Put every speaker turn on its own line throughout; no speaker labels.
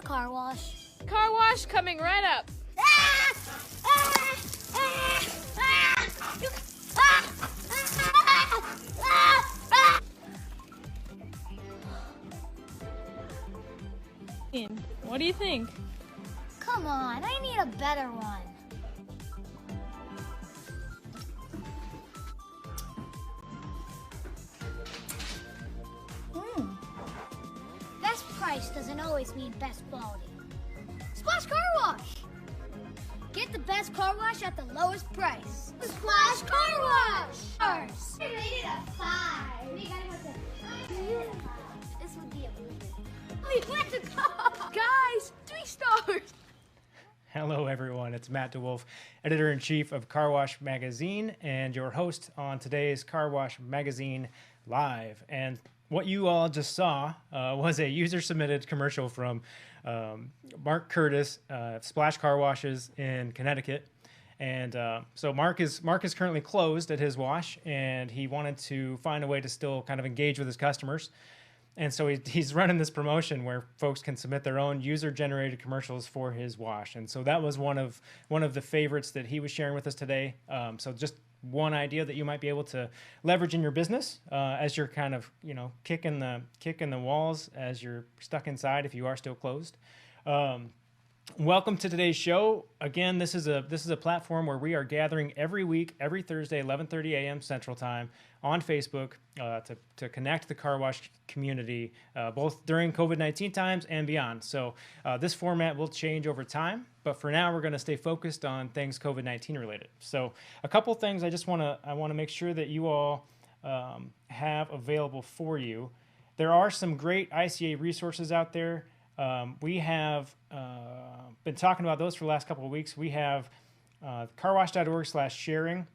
car wash.
Car wash coming right up. What do you think?
Come on, I need a better one. Best price doesn't always mean best quality. Splash Car Wash! Get the best car wash at the lowest price. Splash Car Wash! We rated a 5. This would be a movie. Let's go!
Guys, 3 stars.
Hello, everyone. It's Matt DeWolf, Editor-in-Chief of Car Wash Magazine, and your host on today's Car Wash Magazine Live. And what you all just saw was a user-submitted commercial from Mark Curtis, Splash Car Washes in Connecticut. And so Mark is currently closed at his wash, and he wanted to find a way to still kind of engage with his customers. And so he's running this promotion where folks can submit their own user-generated commercials for his wash. And so that was one of the favorites that he was sharing with us today. So just one idea that you might be able to leverage in your business as you're kind of kicking the walls as you're stuck inside if you are still closed. Welcome to today's show. Again, this is a platform where we are gathering every week, every Thursday, 11:30 a.m. Central Time on Facebook to connect the car wash community, both during COVID-19 times and beyond. So this format will change over time, but for now, we're going to stay focused on things COVID-19 related. So a couple things I want to make sure that you all have available for you. There are some great ICA resources out there. We have been talking about those for the last couple of weeks. We have carwash.org/sharing,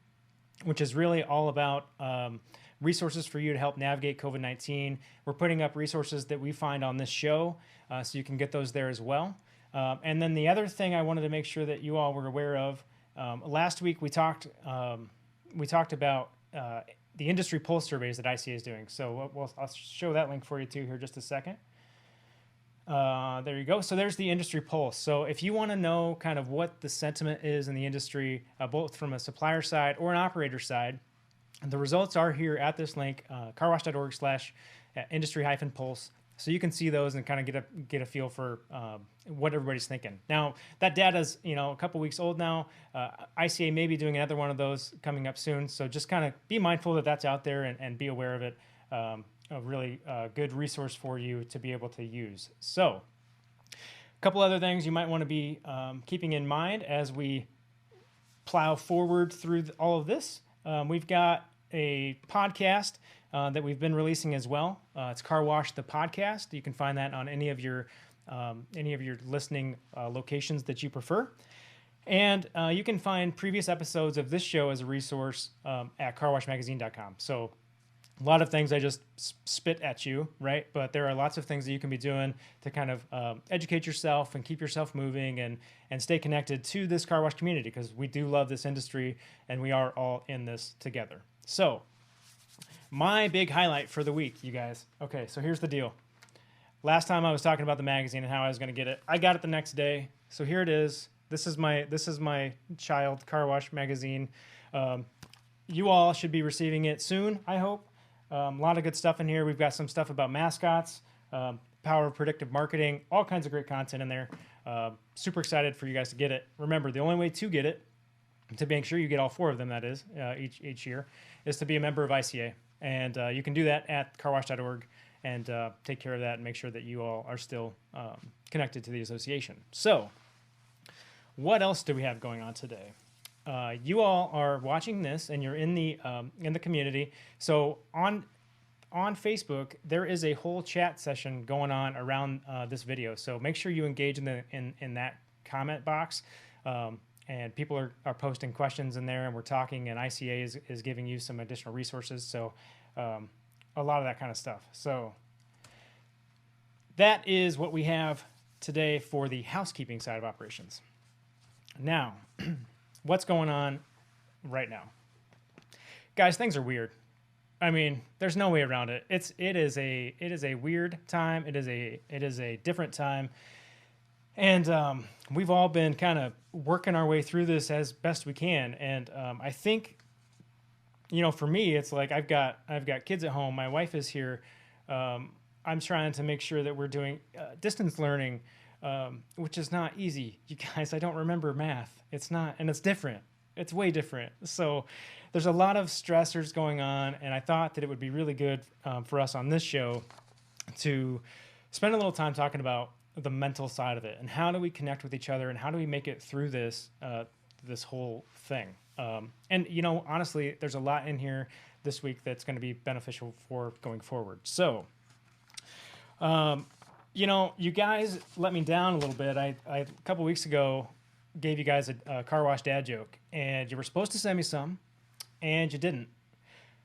which is really all about resources for you to help navigate COVID-19. We're putting up resources that we find on this show, so you can get those there as well. And then the other thing I wanted to make sure that you all were aware of, last week we talked about the industry pulse surveys that ICA is doing. So I'll show that link for you too here just a second. There you go. So there's the industry pulse. So if you want to know kind of what the sentiment is in the industry, both from a supplier side or an operator side, the results are here at this link, carwash.org/industry-pulse. So you can see those and kind of get a feel for what everybody's thinking. Now that data's a couple weeks old now. ICA may be doing another one of those coming up soon. So just kind of be mindful that that's out there and be aware of it. A really good resource for you to be able to use. So a couple other things you might want to be keeping in mind as we plow forward through all of this. We've got a podcast that we've been releasing as well. It's Car Wash the Podcast. You can find that on any of your listening locations that you prefer. And you can find previous episodes of this show as a resource at carwashmagazine.com. So a lot of things I just spit at you, right? But there are lots of things that you can be doing to kind of educate yourself and keep yourself moving and stay connected to this car wash community, because we do love this industry and we are all in this together. So my big highlight for the week, you guys. Okay, so here's the deal. Last time I was talking about the magazine and how I was going to get it. I got it the next day. So here it is. This is my child Car Wash magazine. You all should be receiving it soon, I hope. A lot of good stuff in here. We've got some stuff about mascots, power of predictive marketing, all kinds of great content in there. Super excited for you guys to get it. Remember, the only way to get it, to make sure you get all 4 of them, that is, each year, is to be a member of ICA. And you can do that at carwash.org and take care of that and make sure that you all are still connected to the association. So what else do we have going on today? You all are watching this and you're in the community. So on Facebook, there is a whole chat session going on around this video. So make sure you engage in that comment box. And people are posting questions in there, and we're talking, and ICA is giving you some additional resources. So a lot of that kind of stuff. So that is what we have today for the housekeeping side of operations. Now, what's going on right now? Guys, things are weird. I mean, there's no way around it. It is a weird time. It is a different time. And we've all been kind of working our way through this as best we can. And I think, for me, it's like I've got kids at home. My wife is here. I'm trying to make sure that we're doing distance learning, which is not easy. You guys, I don't remember math. It's not, and it's different. It's way different. So there's a lot of stressors going on, and I thought that it would be really good for us on this show to spend a little time talking about the mental side of it and how do we connect with each other and how do we make it through this this whole thing. And honestly, there's a lot in here this week that's going to be beneficial for going forward. So, you guys let me down a little bit. I a couple weeks ago gave you guys a car wash dad joke, and you were supposed to send me some, and you didn't.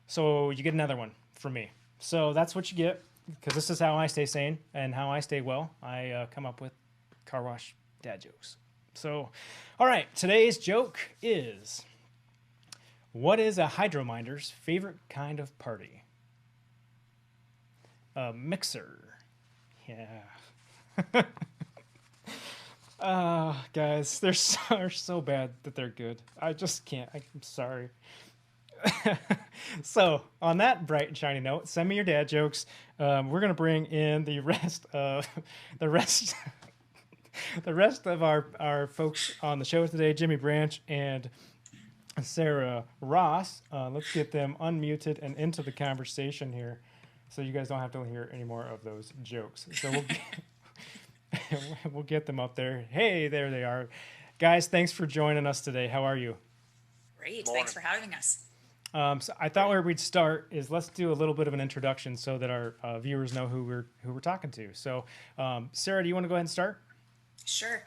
So you get another one from me. So that's what you get, because this is how I stay sane and how I stay well. I come up with car wash dad jokes. So, all right, today's joke is, what is a hydrominder's favorite kind of party? A mixer. Yeah. Guys, they're so bad that they're good. I just can't. I'm sorry. So, on that bright and shiny note, send me your dad jokes. We're gonna bring in the rest of our folks on the show today, Jimmy Branch and Sara Ross. Let's get them unmuted and into the conversation here, so you guys don't have to hear any more of those jokes. So we'll get them up there. Hey, there they are. Guys, thanks for joining us today. How are you?
Great. Thanks for having us.
So I thought where we'd start is let's do a little bit of an introduction so that our viewers know who we're talking to. So, Sara, do you want to go ahead and start?
Sure.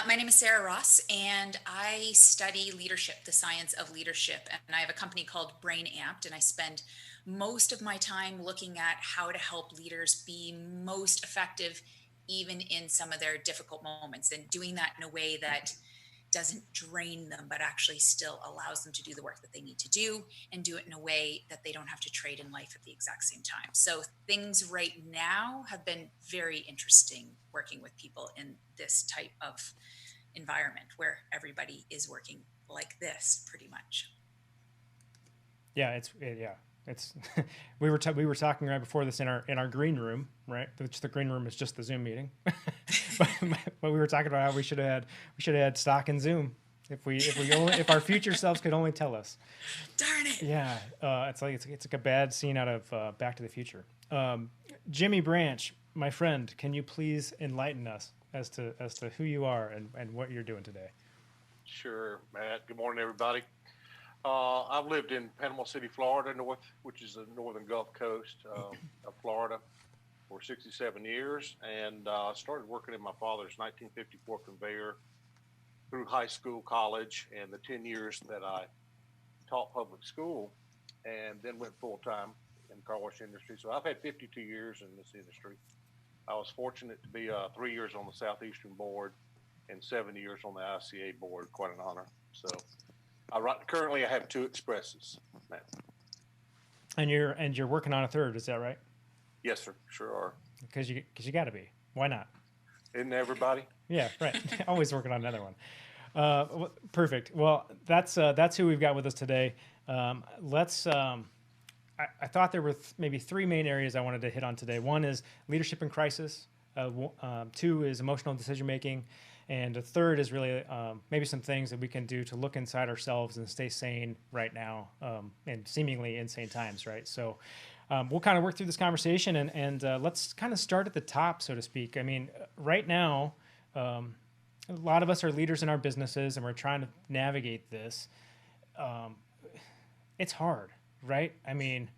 My name is Sara Ross, and I study leadership, the science of leadership. And I have a company called BrainAMPED, and I spend most of my time looking at how to help leaders be most effective even in some of their difficult moments, and doing that in a way that doesn't drain them, but actually still allows them to do the work that they need to do, and do it in a way that they don't have to trade in life at the exact same time. So things right now have been very interesting working with people in this type of environment where everybody is working like this pretty much.
Yeah, it's we were talking right before this in our green room, right? Which the green room is just the Zoom meeting. but we were talking about how we should have had stock in Zoom if our future selves could only tell us.
Darn it.
Yeah, it's like a bad scene out of Back to the Future. Jimmy Branch, my friend, can you please enlighten us as to who you are and what you're doing today?
Sure, Matt. Good morning, everybody. I've lived in Panama City, Florida, which is the northern Gulf Coast of Florida, for 67 years, and started working in my father's 1954 conveyor through high school, college, and the 10 years that I taught public school, and then went full-time in the car wash industry. So I've had 52 years in this industry. I was fortunate to be 3 years on the Southeastern board and 7 years on the ICA board. Quite an honor. So currently I have 2 expresses, Matt.
And you're working on a third, is that right?
Yes, sir. Sure are.
Because you got to be. Why not?
Isn't everybody?
Yeah, right. Always working on another one. Perfect. Well, that's who we've got with us today. Let's. I thought there were maybe 3 main areas I wanted to hit on today. One is leadership in crisis. 2 is emotional decision making. And the third is really maybe some things that we can do to look inside ourselves and stay sane right now in seemingly insane times, right? So we'll kind of work through this conversation and let's kind of start at the top, so to speak. I mean, right now, a lot of us are leaders in our businesses and we're trying to navigate this. It's hard, right? I mean,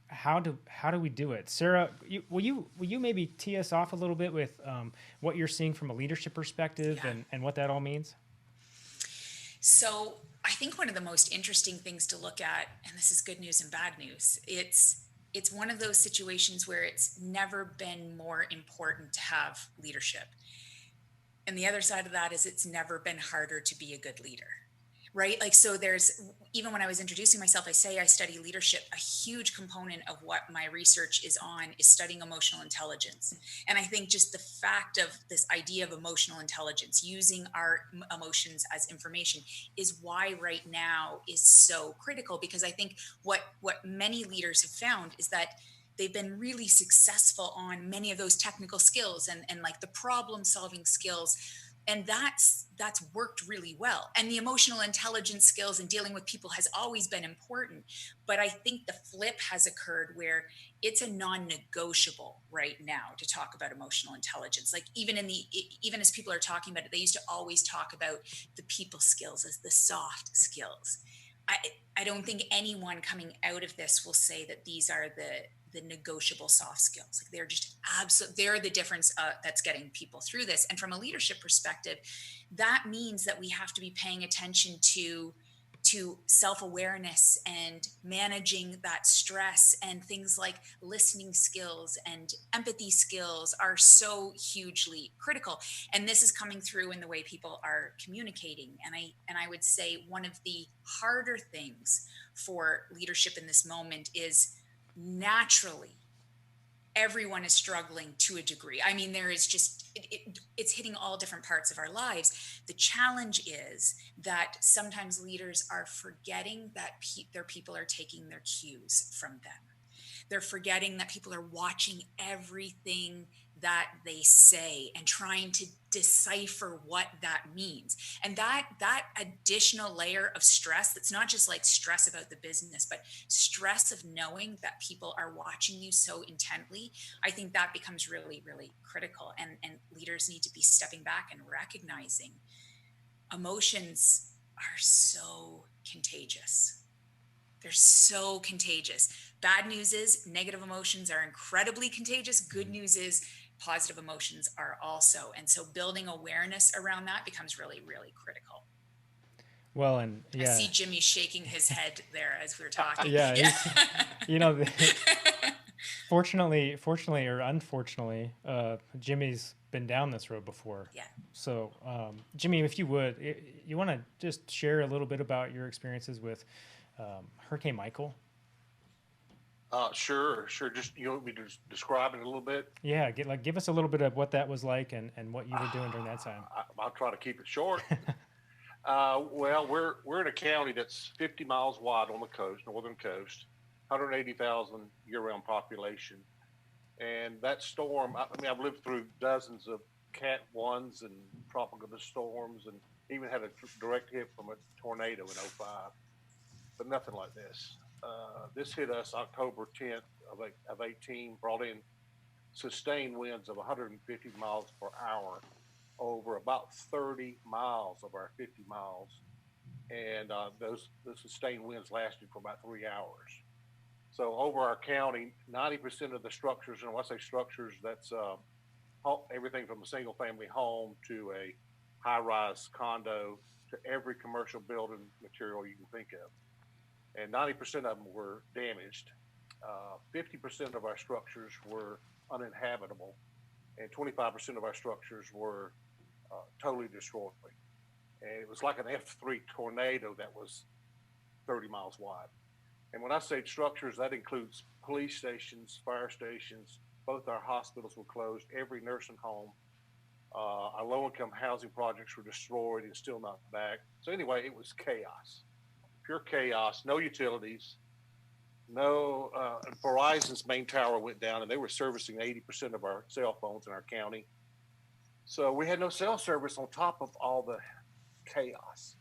how do we do it? Sara, will you maybe tee us off a little bit with what you're seeing from a leadership perspective and what that all means?
So I think one of the most interesting things to look at, and this is good news and bad news, it's one of those situations where it's never been more important to have leadership. And the other side of that is it's never been harder to be a good leader. right? Like, so there's, even when I was introducing myself, I say I study leadership. A huge component of what my research is on is studying emotional intelligence. And I think just the fact of this idea of emotional intelligence, using our emotions as information, is why right now is so critical. Because I think what many leaders have found is that they've been really successful on many of those technical skills and like the problem solving skills, and that's worked really well. And the emotional intelligence skills and dealing with people has always been important, but I think the flip has occurred where it's a non-negotiable right now to talk about emotional intelligence. Like, even as people are talking about it, they used to always talk about the people skills as the soft skills. I don't think anyone coming out of this will say that these are the negotiable soft skills. Like, they're just they're the difference that's getting people through this. And from a leadership perspective, that means that we have to be paying attention to self-awareness and managing that stress, and things like listening skills and empathy skills are so hugely critical. And this is coming through in the way people are communicating. And I would say one of the harder things for leadership in this moment is, naturally, everyone is struggling to a degree. I mean, there is just, it's hitting all different parts of our lives. The challenge is that sometimes leaders are forgetting that their people are taking their cues from them. They're forgetting that people are watching everything that they say and trying to decipher what that means. And that additional layer of stress, that's not just like stress about the business, but stress of knowing that people are watching you so intently, I think that becomes really, really critical. And leaders need to be stepping back and recognizing emotions are so contagious. They're so contagious. Bad news is negative emotions are incredibly contagious. Good news is positive emotions are also. And so building awareness around that becomes really, really critical.
Well, and
I see Jimmy shaking his head there as we were talking.
Yeah. You know, fortunately or unfortunately, Jimmy's been down this road before.
Yeah.
So, Jimmy, if you would, you want to just share a little bit about your experiences with Hurricane Michael?
Sure. Just, you want me to describe it a little bit?
Yeah, give us a little bit of what that was like and what you were doing during that time.
I'll try to keep it short. Well, we're in a county that's 50 miles wide on the coast, northern coast, 180,000 year-round population. And that storm, I mean, I've lived through dozens of Cat 1s and tropical storms, and even had a direct hit from a tornado in 2005, but nothing like this. This hit us October 10th of 18, brought in sustained winds of 150 miles per hour over about 30 miles of our 50 miles. And the sustained winds lasted for about 3 hours. So over our county, 90% of the structures, and when I say structures, that's everything from a single family home to a high-rise condo to every commercial building material you can think of. And 90% of them were damaged. 50% of our structures were uninhabitable, and 25% of our structures were totally destroyed. And it was like an F3 tornado that was 30 miles wide. And when I say structures, that includes police stations, fire stations. Both our hospitals were closed, every nursing home. Our low-income housing projects were destroyed and still not back. So anyway, it was chaos. Pure chaos, no utilities, no, Verizon's main tower went down and they were servicing 80% of our cell phones in our county. So we had no cell service on top of all the chaos.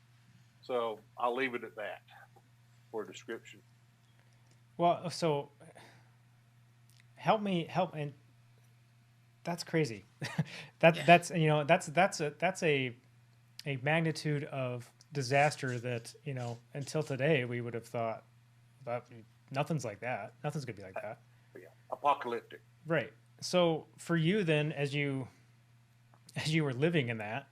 So I'll leave it at that for a description.
Well, so help, and that's crazy. That's a magnitude of disaster that, until today we would have thought that nothing's like that. Nothing's gonna be like that.
Yeah, apocalyptic.
Right. So for you then, as you were living in that,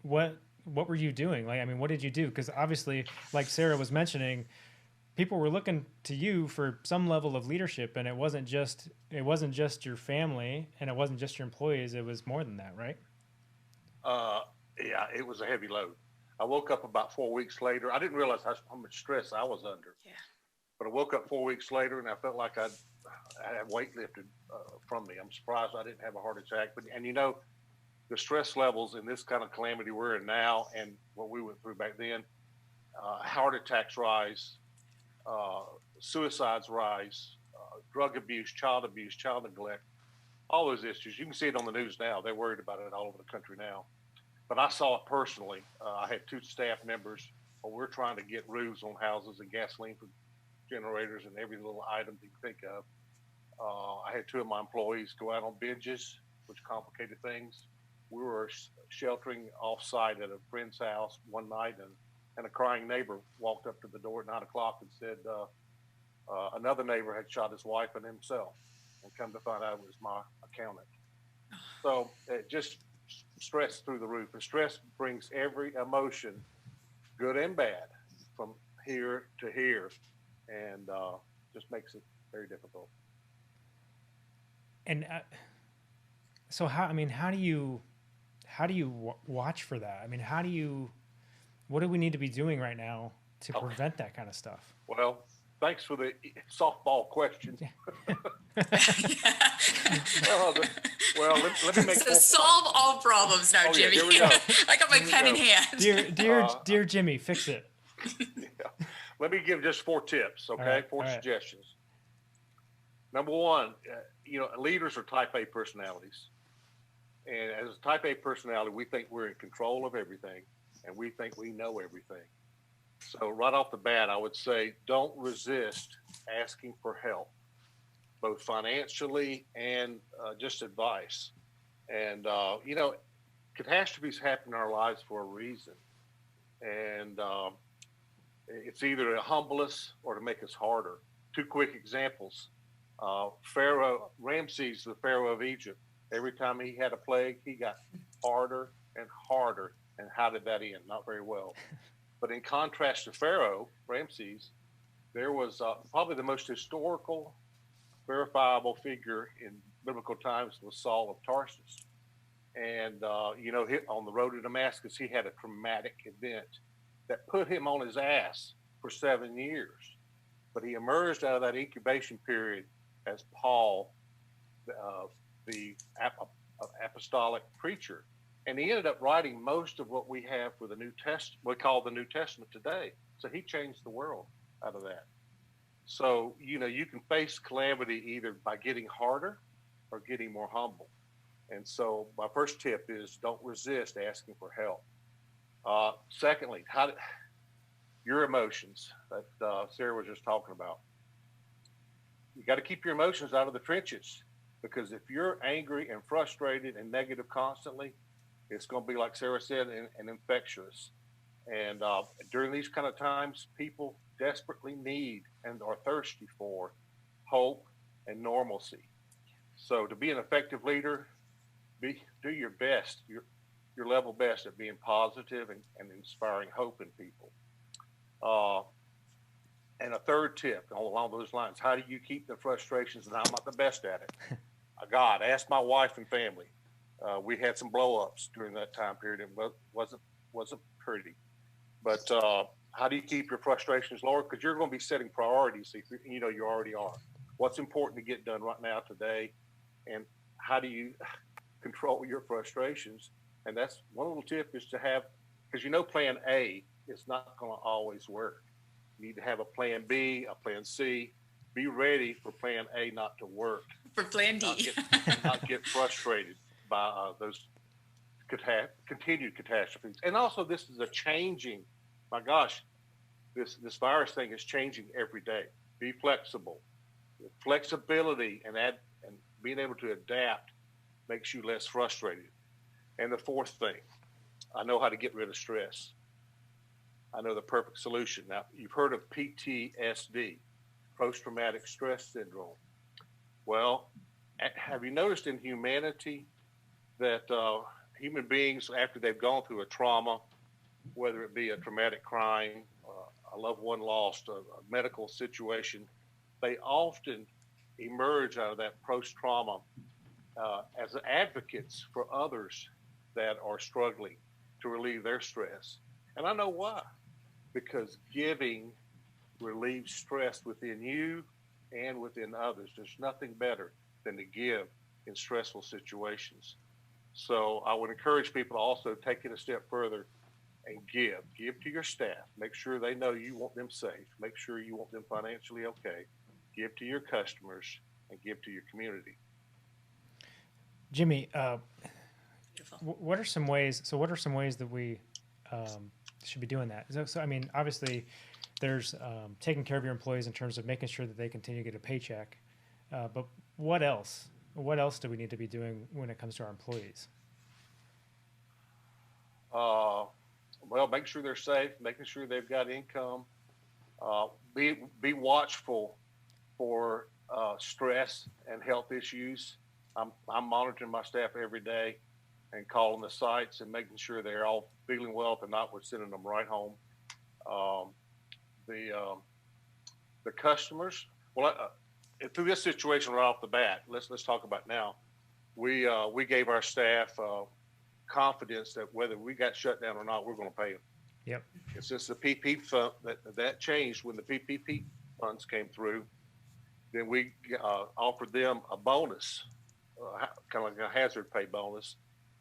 what were you doing? Like, I mean, what did you do? Because obviously, like Sara was mentioning, people were looking to you for some level of leadership, and it wasn't just your family, and it wasn't just your employees. It was more than that, right?
Yeah, it was a heavy load. I woke up about 4 weeks later. I didn't realize how much stress I was under.
Yeah.
But I woke up 4 weeks later, and I felt like I had weight lifted from me. I'm surprised I didn't have a heart attack. And the stress levels in this kind of calamity we're in now and what we went through back then, heart attacks rise, suicides rise, drug abuse, child neglect, all those issues. You can see it on the news now. They're worried about it all over the country now. But I saw it personally. I had 2 staff members. We're trying to get roofs on houses and gasoline for generators and every little item you can think of. I had 2 of my employees go out on binges, which complicated things. We were sheltering off-site at a friend's house one night, and a crying neighbor walked up to the door at 9 o'clock and said another neighbor had shot his wife and himself, and come to find out it was my accountant. So it just stress through the roof. And stress brings every emotion, good and bad, from here to here, and just makes it very difficult.
And so how do you watch for that? I mean, what do we need to be doing right now to prevent that kind of stuff?
Well, thanks for the softball question. Let me make
so solve all problems now, Jimmy.
Yeah, here we go.
I got my pen in hand.
Dear Jimmy, fix it.
Yeah. Let me give just 4 tips, okay?
Right,
4
right.
suggestions. Number 1, leaders are type A personalities. And as a type A personality, we think we're in control of everything, and we think we know everything. So right off the bat, I would say don't resist asking for help, both financially and just advice. And, catastrophes happen in our lives for a reason. And it's either to humble us or to make us harder. 2 quick examples. Ramses, the Pharaoh of Egypt, every time he had a plague, he got harder and harder. And how did that end? Not very well. But in contrast to Pharaoh, Ramses, there was probably the most historical, verifiable figure in biblical times was Saul of Tarsus. And, on the road to Damascus, he had a traumatic event that put him on his ass for 7 years. But he emerged out of that incubation period as Paul, the apostolic preacher. And he ended up writing most of what we have for the New Testament, we call the New Testament today. So he changed the world out of that. So, you can face calamity either by getting harder or getting more humble. And so my first tip is don't resist asking for help. Secondly, your emotions that Sarah was just talking about. You got to keep your emotions out of the trenches, because if you're angry and frustrated and negative constantly, it's going to be, like Sarah said, and infectious. And during these kind of times, people desperately need and are thirsty for hope and normalcy. So to be an effective leader, do your best, your level best at being positive and inspiring hope in people. And a third tip along those lines, how do you keep the frustrations? And I'm not the best at it. God, ask my wife and family. We had some blow-ups during that time period. It wasn't pretty. But how do you keep your frustrations lower? Because you're going to be setting priorities. You already are. What's important to get done right now today, and how do you control your frustrations? And that's one little tip is to have, because plan A is not going to always work. You need to have a plan B, a plan C. Be ready for plan A not to work.
For plan D.
Not get frustrated by those continued catastrophes. And also, this is a changing, my gosh, this virus thing is changing every day. Be flexible. Flexibility and being able to adapt makes you less frustrated. And the fourth thing, I know how to get rid of stress. I know the perfect solution. Now, you've heard of PTSD, post-traumatic stress syndrome. Well, have you noticed in humanity that human beings, after they've gone through a trauma, whether it be a traumatic crime, a loved one lost, a medical situation, they often emerge out of that post-trauma as advocates for others that are struggling to relieve their stress. And I know why. Because giving relieves stress within you and within others. There's nothing better than to give in stressful situations. So I would encourage people to also take it a step further and give. Give to your staff. Make sure they know you want them safe. Make sure you want them financially okay. Give to your customers and give to your community.
Jimmy,
Beautiful.
what are some ways? So, what are some ways that we should be doing that? So I mean, obviously, there's taking care of your employees in terms of making sure that they continue to get a paycheck. But what else? What else do we need to be doing when it comes to our employees?
Well, make sure they're safe, making sure they've got income. Be watchful for stress and health issues. I'm monitoring my staff every day and calling the sites and making sure they're all feeling well. If they're not, we're sending them right home. The customers. Well, through this situation right off the bat, let's talk about now. We gave our staff confidence that whether we got shut down or not, we're going to pay them.
Yep.
And since the PPP fund that changed when the PPP funds came through, then we offered them a bonus, kind of like a hazard pay bonus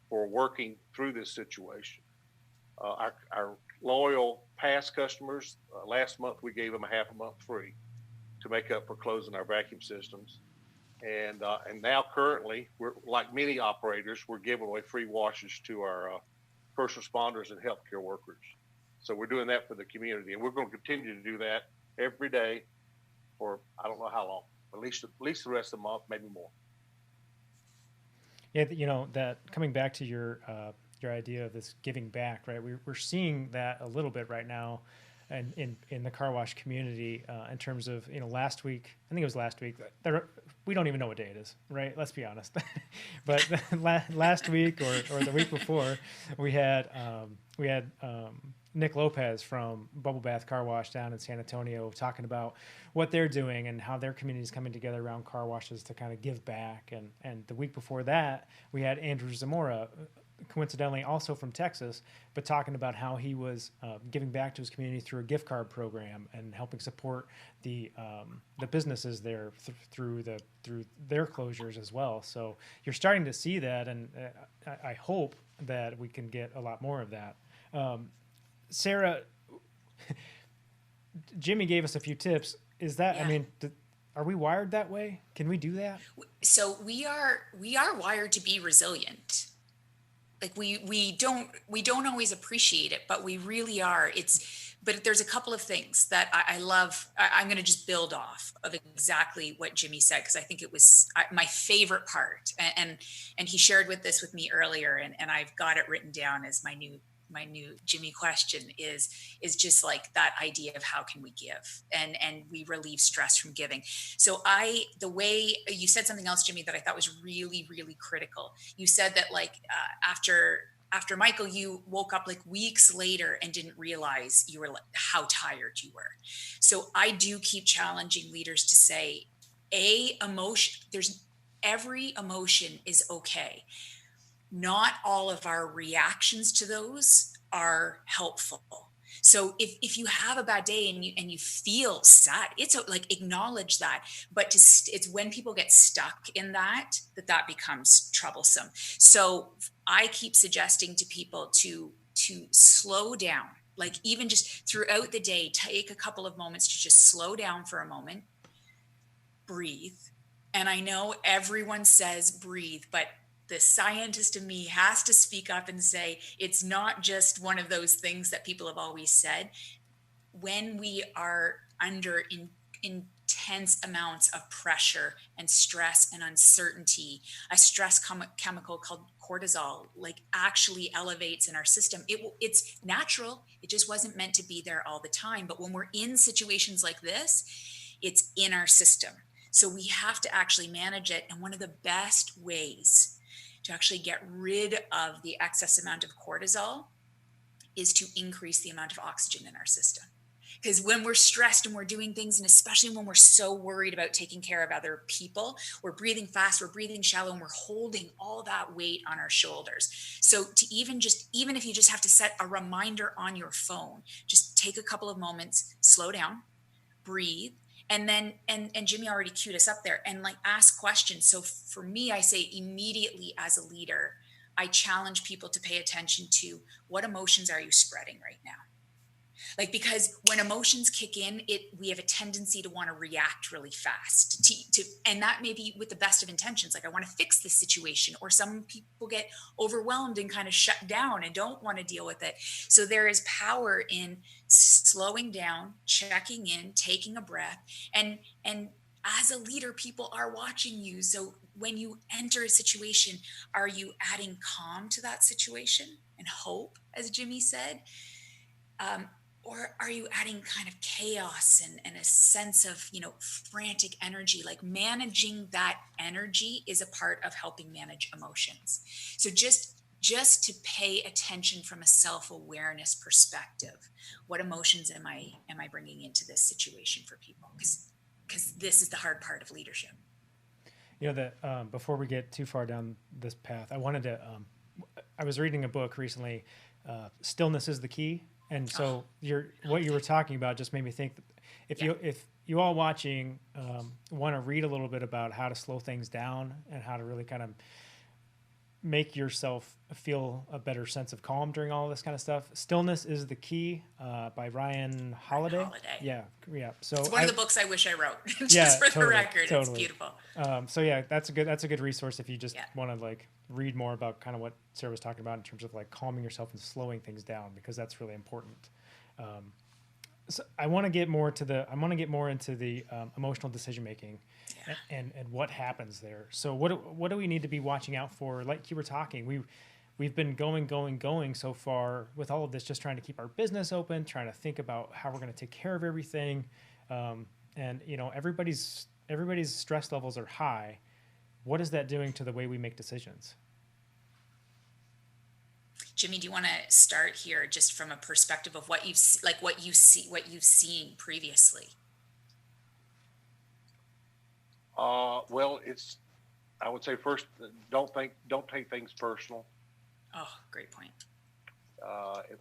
for working through this situation. Our loyal past customers, last month we gave them a half a month free to make up for closing our vacuum systems. And now currently, we're like many operators, we're giving away free washers to our first responders and healthcare workers. So we're doing that for the community, and we're going to continue to do that every day for I don't know how long, at least the rest of the month, maybe more.
Yeah, you know, that coming back to your idea of this giving back, right? We're seeing that a little bit right now, and in the car wash community, in terms of, you know, last week, I think it was last week. We don't even know what day it is, right? Let's be honest. But last week or the week before, we had Nick Lopez from Bubble Bath Car Wash down in San Antonio talking about what they're doing and how their community is coming together around car washes to kind of give back. And the week before that, we had Andrew Zamora, coincidentally also from Texas, but talking about how he was giving back to his community through a gift card program and helping support the businesses there through their closures as well. So you're starting to see that, and I hope that we can get a lot more of that. Sarah, Jimmy gave us a few tips. Is that, yeah. I mean, are we wired that way? Can we do that?
So we are wired to be resilient. Like we don't always appreciate it, but we really are. But there's a couple of things that I love. I'm going to just build off of exactly what Jimmy said, because I think it was my favorite part. And he shared this with me earlier, and I've got it written down as my new Jimmy question is just like that idea of how can we give and we relieve stress from giving. So the way you said something else, Jimmy, that I thought was really, really critical. You said that after Michael, you woke up like weeks later and didn't realize you were how tired you were. So I do keep challenging leaders to say, every emotion is okay. Not all of our reactions to those are helpful. So if you have a bad day and you feel sad, it's like acknowledge that. But it's when people get stuck in that becomes troublesome. So I keep suggesting to people to slow down, like even just throughout the day, take a couple of moments to just slow down for a moment, breathe. And I know everyone says breathe, but the scientist in me has to speak up and say, it's not just one of those things that people have always said. When we are under intense amounts of pressure and stress and uncertainty, a stress chemical called cortisol, like actually elevates in our system. It's natural. It just wasn't meant to be there all the time. But when we're in situations like this, it's in our system. So we have to actually manage it. And one of the best ways to actually get rid of the excess amount of cortisol is to increase the amount of oxygen in our system. Because when we're stressed and we're doing things, and especially when we're so worried about taking care of other people, we're breathing fast, we're breathing shallow, and we're holding all that weight on our shoulders. So to even if you just have to set a reminder on your phone, just take a couple of moments, slow down, breathe. And then, and Jimmy already queued us up there, and like ask questions. So for me, I say immediately as a leader, I challenge people to pay attention to what emotions are you spreading right now? Like, because when emotions kick in, we have a tendency to want to react really fast and that may be with the best of intentions. Like, I want to fix this situation, or some people get overwhelmed and kind of shut down and don't want to deal with it. So there is power in slowing down, checking in, taking a breath, and as a leader, people are watching you. So when you enter a situation, are you adding calm to that situation and hope, as Jimmy said? Or are you adding kind of chaos and a sense of, frantic energy? Like, managing that energy is a part of helping manage emotions. So just to pay attention from a self-awareness perspective, what emotions am I bringing into this situation for people? Because this is the hard part of leadership.
Before we get too far down this path, I wanted to, I was reading a book recently, Stillness is the Key. And so what you were talking about just made me think that if you all watching want to read a little bit about how to slow things down and how to really kind of make yourself feel a better sense of calm during all this kind of stuff, Stillness is the Key by Ryan Holiday. Yeah. So
it's one of the books I wish I wrote. The record, totally. It's beautiful.
That's a good resource if you just want to like read more about kind of what Sarah was talking about in terms of like calming yourself and slowing things down, because that's really important. So I want to get more into the emotional decision making and what happens there. So what do we need to be watching out for? Like you were talking, we've been going so far with all of this, just trying to keep our business open, trying to think about how we're going to take care of everything. And everybody's stress levels are high. What is that doing to the way we make decisions?
Jimmy, do you want to start here just from a perspective of what you've seen previously?
Well, I would say first, don't take things personal.
Oh, great point.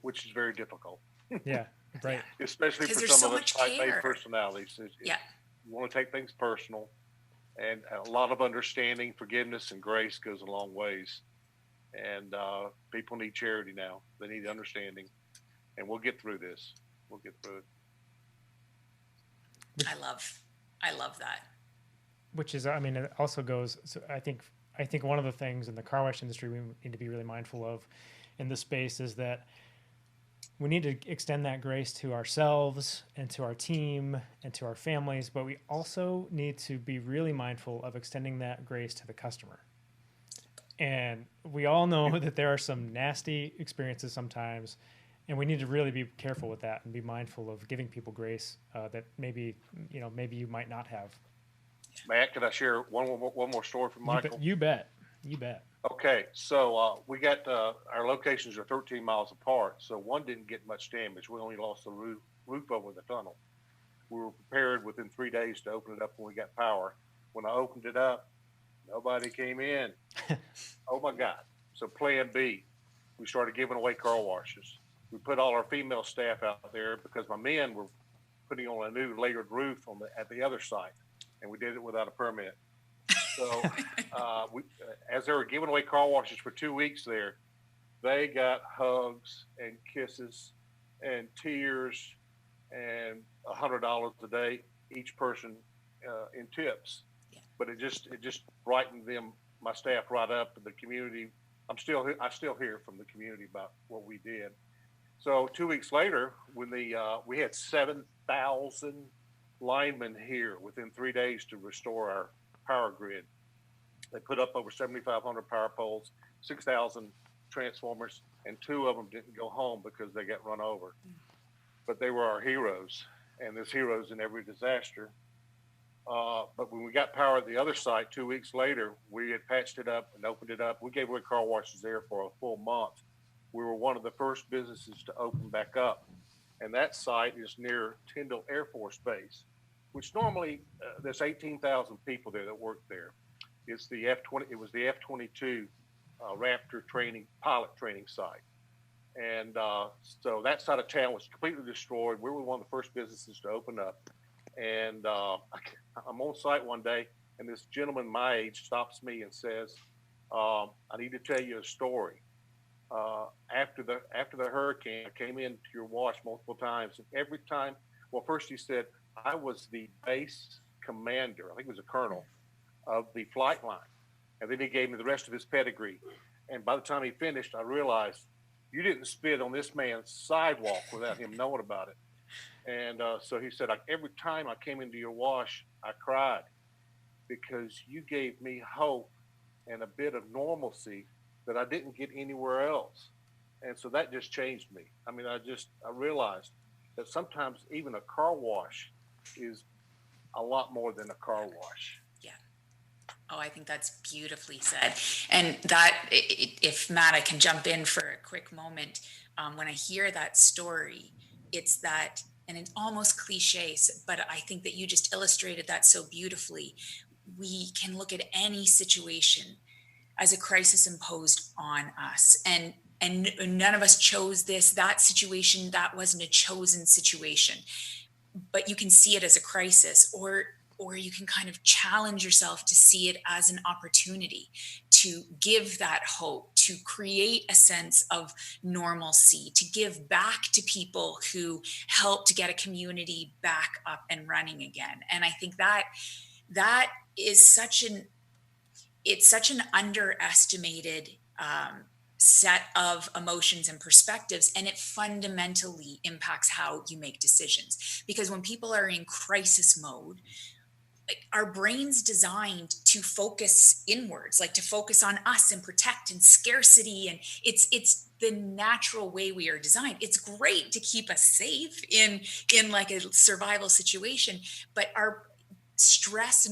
Which is very difficult.
Yeah, right.
Especially for some of us type-A personalities. You want to take things personal, and a lot of understanding, forgiveness, and grace goes a long ways. And people need charity now. They need understanding, and we'll get through this. We'll get through it.
I love that.
Which is, it also goes. So I think one of the things in the car wash industry we need to be really mindful of in this space is that we need to extend that grace to ourselves and to our team and to our families, but we also need to be really mindful of extending that grace to the customer. And we all know that there are some nasty experiences sometimes, and we need to really be careful with that and be mindful of giving people grace that maybe you might not have.
Matt, can I share one more story from Michael?
You bet.
Okay, so we got our locations are 13 miles apart, so one didn't get much damage. We only lost the roof over the tunnel. We were prepared within 3 days to open it up when we got power. When I opened it up, nobody came in. Oh my God. So plan B, we started giving away car washes. We put all our female staff out there because my men were putting on a new layered roof at the other site, and we did it without a permit. So as they were giving away car washes for 2 weeks there, they got hugs and kisses and tears and $100 a day each person in tips. But it just brightened my staff right up, and the community. I still hear from the community about what we did. So 2 weeks later, when we had 7,000 linemen here within 3 days to restore our power grid. They put up over 7,500 power poles, 6,000 transformers, and 2 of them didn't go home because they got run over. But they were our heroes, and there's heroes in every disaster. But when we got power at the other site 2 weeks later, we had patched it up and opened it up. We gave away car washes there for a full month. We were one of the first businesses to open back up. and that site is near Tyndall Air Force Base, which normally there's 18,000 people there that work there. It's the F-20. It was the F-22 Raptor pilot training site, and so that side of town was completely destroyed. We were one of the first businesses to open up, and I'm on site one day, and this gentleman my age stops me and says, "I need to tell you a story. After the hurricane, I came into your wash multiple times, and every time, well, first he said I was the base commander. I think it was a colonel of the flight line, and then he gave me the rest of his pedigree. And by the time he finished, I realized you didn't spit on this man's sidewalk without him knowing about it. And so he said, every time I came into your wash, I cried because you gave me hope and a bit of normalcy that I didn't get anywhere else. And so that just changed me. I mean, I realized that sometimes even a car wash is a lot more than a car wash.
Yeah. Oh, I think that's beautifully said. And that, if Matt, I can jump in for a quick moment. When I hear that story, it's that, and it's almost cliches, but I think that you just illustrated that so beautifully. We can look at any situation as a crisis imposed on us. And none of us chose that situation. That wasn't a chosen situation, but you can see it as a crisis, or you can kind of challenge yourself to see it as an opportunity to give that hope, to create a sense of normalcy, to give back to people who helped get a community back up and running again. And I think that is such an underestimated set of emotions and perspectives, and it fundamentally impacts how you make decisions. Because when people are in crisis mode, our brain's designed to focus inwards, like to focus on us and protect and scarcity, and it's the natural way we are designed. It's great to keep us safe in like a survival situation, but our stress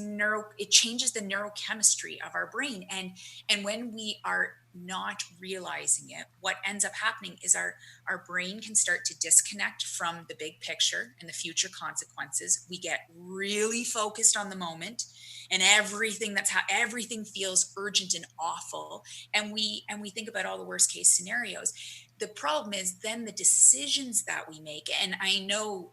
it changes the neurochemistry of our brain, and when we are not realizing it, what ends up happening is our brain can start to disconnect from the big picture and the future consequences. We get really focused on the moment, and everything everything feels urgent and awful, and we think about all the worst case scenarios. The problem is then the decisions that we make, and I know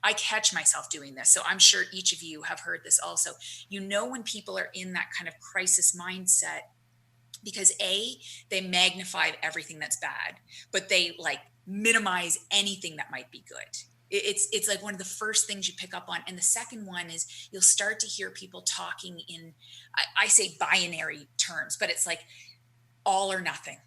I catch myself doing this, so I'm sure each of you have heard this also. When people are in that kind of crisis mindset, because they magnify everything that's bad, but they like minimize anything that might be good. It's like one of the first things you pick up on. And the second one is you'll start to hear people talking in, I say binary terms, but it's like all or nothing,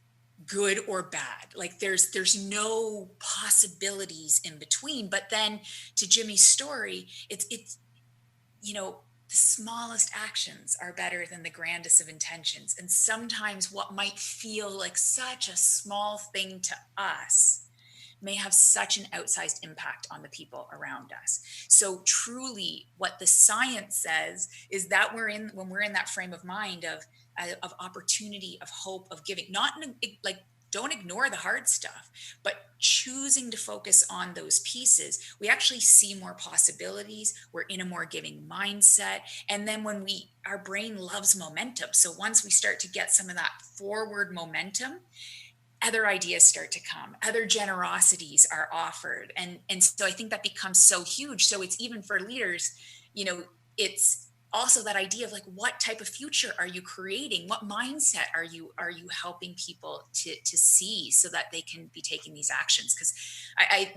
good or bad. Like there's no possibilities in between. But then to Jimmy's story, it's the smallest actions are better than the grandest of intentions. And sometimes what might feel like such a small thing to us may have such an outsized impact on the people around us. So truly what the science says is that when we're in that frame of mind of opportunity, of hope, of giving, not like, don't ignore the hard stuff, but choosing to focus on those pieces, we actually see more possibilities. We're in a more giving mindset. And then our brain loves momentum. So once we start to get some of that forward momentum, other ideas start to come, other generosities are offered. And so I think that becomes so huge. So it's even for leaders, it's also that idea of like, what type of future are you creating? What mindset are you helping people to see so that they can be taking these actions? Because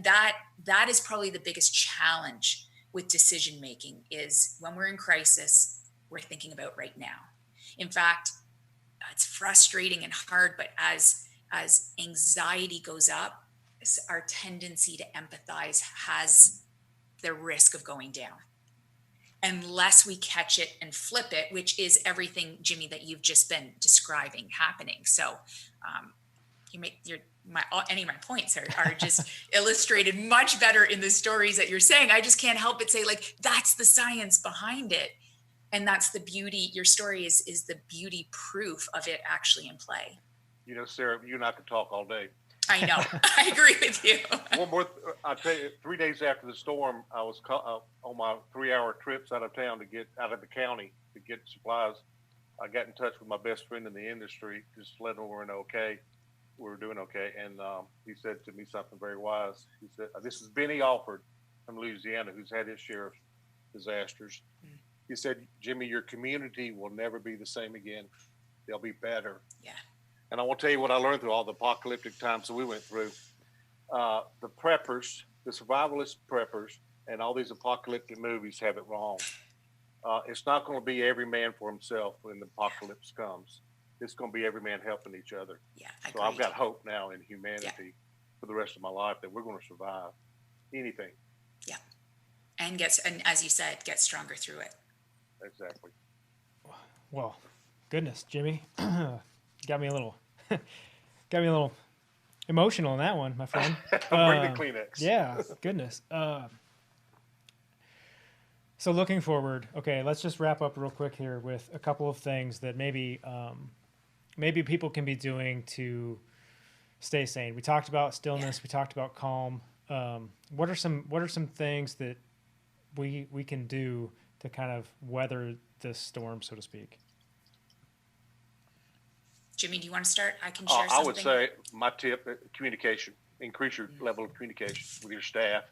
that is probably the biggest challenge with decision making, is when we're in crisis, we're thinking about right now. In fact, it's frustrating and hard, but as anxiety goes up, our tendency to empathize has the risk of going down, unless we catch it and flip it, which is everything, Jimmy, that you've just been describing happening. So any of my points are just illustrated much better in the stories that you're saying. I just can't help but say, like, that's the science behind it. And that's the beauty. Your story is the beauty proof of it actually in play.
Sarah, you and I could talk all day.
I know. I agree with you.
One more, I'll tell you, 3 days after the storm, I was on my 3-hour trips out of town to get out of the county to get supplies. I got in touch with my best friend in the industry, just to let him know we were doing okay. And he said to me something very wise. He said, this is Benny Alford from Louisiana, who's had his share of disasters. He said, Jimmy, your community will never be the same again. They'll be better.
Yeah.
And I want to tell you what I learned through all the apocalyptic times that we went through. The preppers, the survivalist preppers, and all these apocalyptic movies have it wrong. It's not going to be every man for himself when the apocalypse comes. It's going to be every man helping each other.
Yeah,
so I've got hope now in humanity for the rest of my life that we're going to survive anything.
Yeah. And as you said, get stronger through it.
Exactly.
Well, goodness, Jimmy, got me a little emotional in that one, my friend.
Bring the Kleenex.
Yeah, goodness. So looking forward, okay, let's just wrap up real quick here with a couple of things that maybe people can be doing to stay sane. We talked about stillness. We talked about calm. What are some things that we can do to kind of weather this storm, so to speak?
Jimmy, do you want to start? I can share something.
I would say my tip, communication. Increase your level of communication with your staff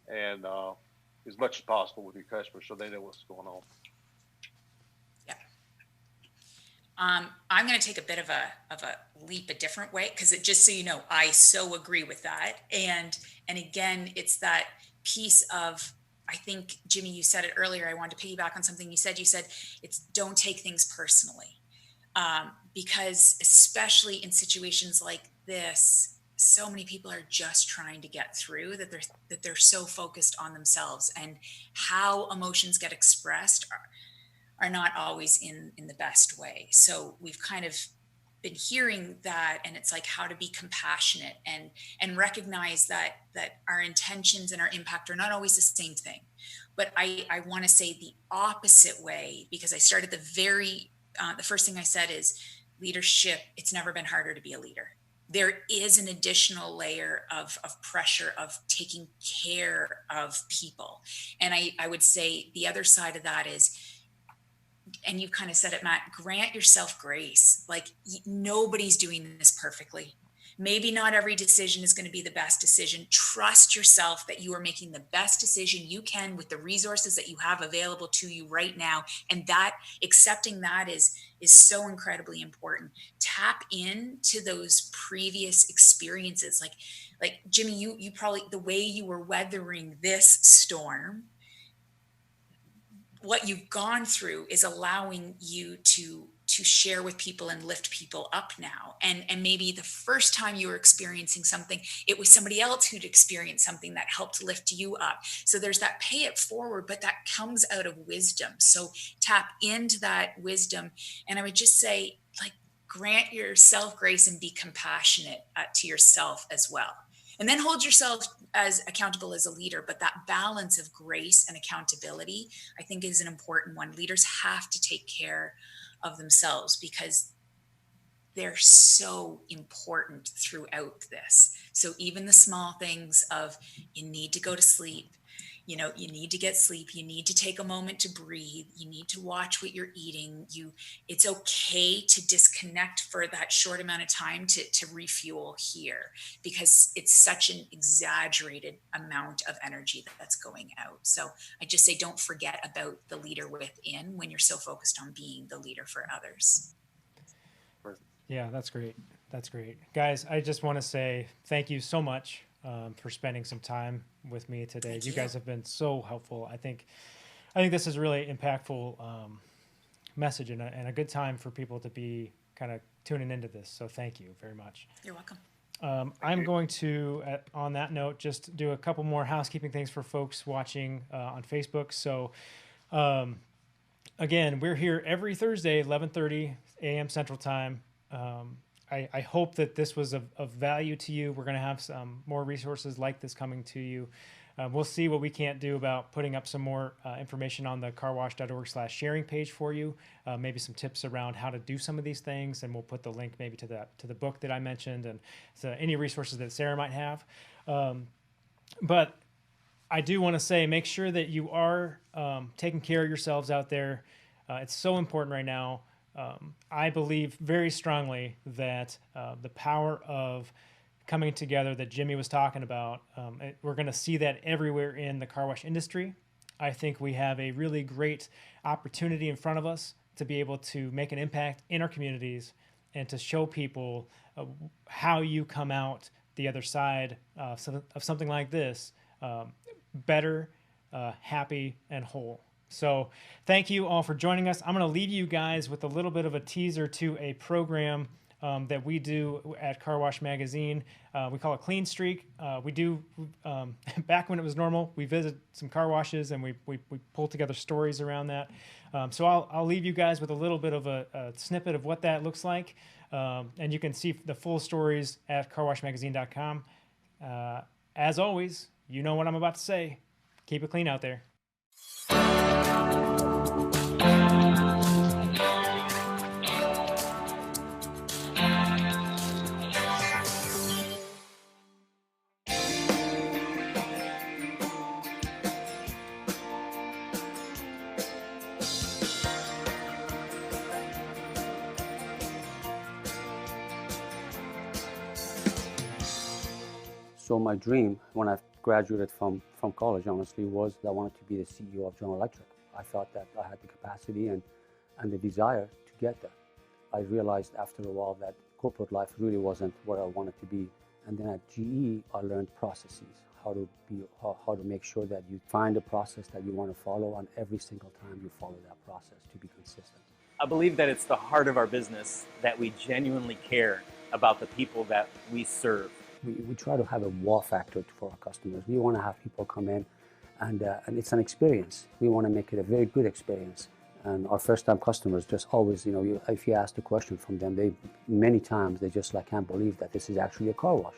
and as much as possible with your customers so they know what's going on.
Yeah. I'm going to take a bit of a leap a different way because just so you know, I so agree with that. And again, it's that piece of, I think, Jimmy, you said it earlier. I wanted to piggyback on something you said. You said it's don't take things personally. Because especially in situations like this, so many people are just trying to get through that they're so focused on themselves, and how emotions get expressed are not always in the best way. So we've kind of been hearing that, and it's like how to be compassionate and recognize that our intentions and our impact are not always the same thing. But I want to say the opposite way, because I started the first thing I said is leadership. It's never been harder to be a leader. There is an additional layer of pressure of taking care of people. And I would say the other side of that is, and you kind of said it, Matt, grant yourself grace. Like nobody's doing this perfectly. Maybe not every decision is going to be the best decision. Trust yourself that you are making the best decision you can with the resources that you have available to you right now. And that accepting that is so incredibly important. Tap into those previous experiences. Like Jimmy, you probably, the way you were weathering this storm, what you've gone through is allowing you to share with people and lift people up now. And maybe the first time you were experiencing something, it was somebody else who'd experienced something that helped lift you up. So there's that pay it forward, but that comes out of wisdom. So tap into that wisdom. And I would just say, like, grant yourself grace and be compassionate to yourself as well. And then hold yourself as accountable as a leader. But that balance of grace and accountability, I think, is an important one. Leaders have to take care of themselves because they're so important throughout this. So even the small things of you need to go to sleep, you need to get sleep, you need to take a moment to breathe, you need to watch what you're eating, it's okay to disconnect for that short amount of time to refuel here, because it's such an exaggerated amount of energy that's going out. So I just say, don't forget about the leader within when you're so focused on being the leader for others.
Yeah, that's great. That's great. Guys, I just want to say thank you so much for spending some time with me today.
Thank
you
you.
guys have been so helpful. I think this is a really impactful message and a good time for people to be kind of tuning into this. So thank you very much.
You're welcome.
I'm going to, on that note, just do a couple more housekeeping things for folks watching on Facebook. So again, we're here every Thursday, 11:30 a.m. Central Time. I hope that this was of value to you. We're going to have some more resources like this coming to you. We'll see what we can't do about putting up some more information on the carwash.org/sharing page for you. Maybe some tips around how to do some of these things, and we'll put the link maybe to the book that I mentioned, and so any resources that Sarah might have. But I do want to say, make sure that you are taking care of yourselves out there. It's so important right now. I believe very strongly that the power of coming together that Jimmy was talking about, we're going to see that everywhere in the car wash industry. I think we have a really great opportunity in front of us to be able to make an impact in our communities and to show people how you come out the other side of something like this better, happy, and whole. So thank you all for joining us. I'm going to leave you guys with a little bit of a teaser to a program that we do at Car Wash Magazine. We call it Clean Streak. We do, back when it was normal, we visit some car washes and we pull together stories around that. So I'll leave you guys with a little bit of a snippet of what that looks like. And you can see the full stories at carwashmagazine.com. As always, you know what I'm about to say. Keep it clean out there.
So my dream when I graduated from college, honestly, was that I wanted to be the CEO of General Electric. I thought that I had the capacity and the desire to get there. I realized after a while that corporate life really wasn't where I wanted to be. And then at GE, I learned processes, how to make sure that you find a process that you want to follow, and every single time you follow that process to be consistent.
I believe that it's the heart of our business that we genuinely care about the people that we serve.
We try to have a wow factor for our customers. We want to have people come in and it's an experience. We want to make it a very good experience. And our first-time customers just always, if you ask the question from them, many times they just can't believe that this is actually a car wash.